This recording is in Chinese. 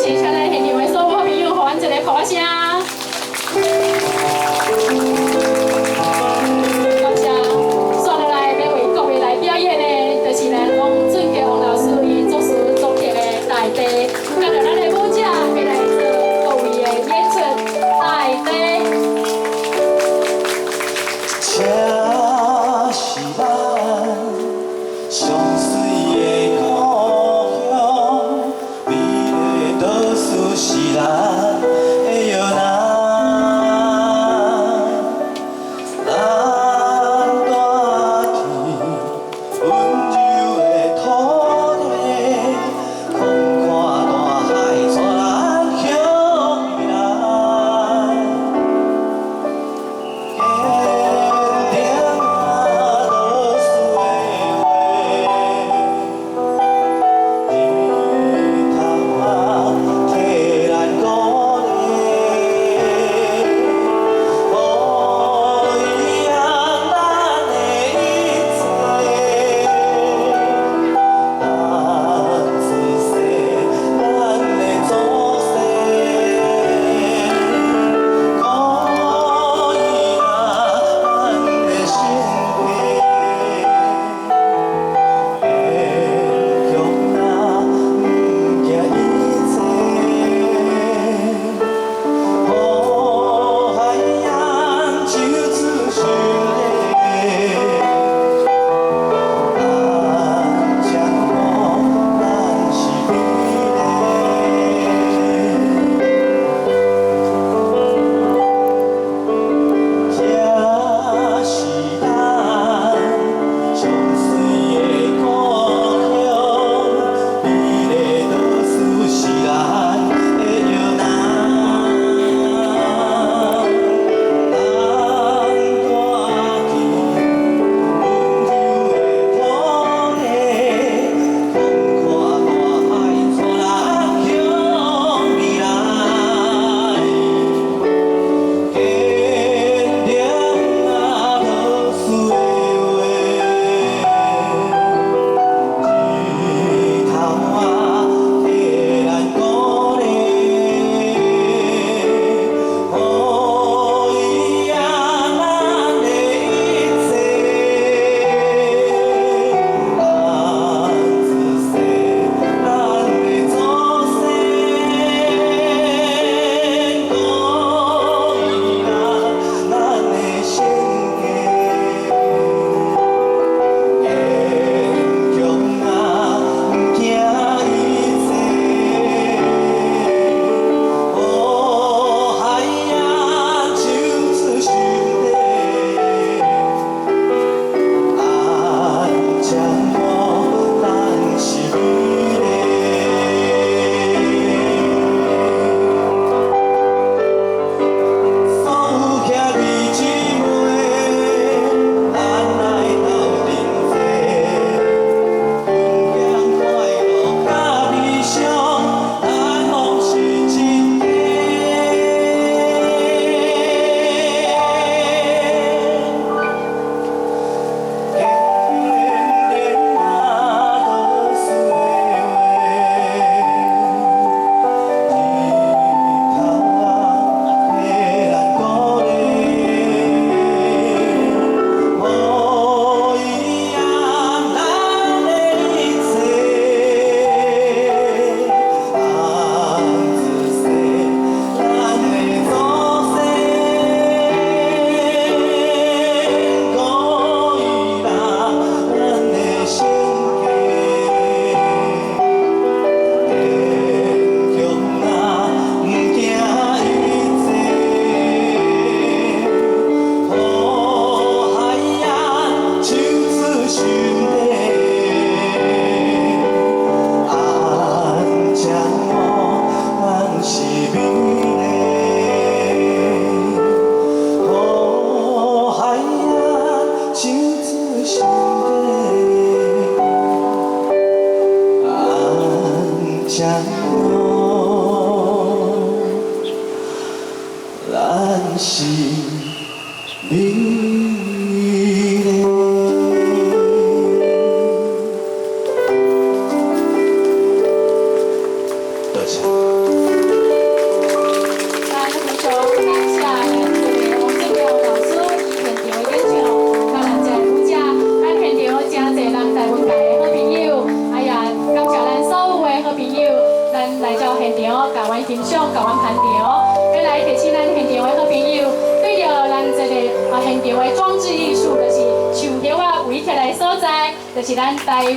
接下来现场的所有好朋友，给阮一个鼓声。感谢，接落来要为各位来表演的，就是咱王俊杰王老师伊作词作曲的《大地》，跟着咱的舞者要来做各位的演出《大地》。这是咱上水的故乡，美丽倒数是咱的摇篮。咱住伫温柔的土地，空看大海，带咱向未来。咱是美丽。多谢。欣赏、甲阮攀聊。要来提醒咱现场的好朋友，对着咱这个现场的装置艺术，就是树叶啊围起来所在，就是咱台湾。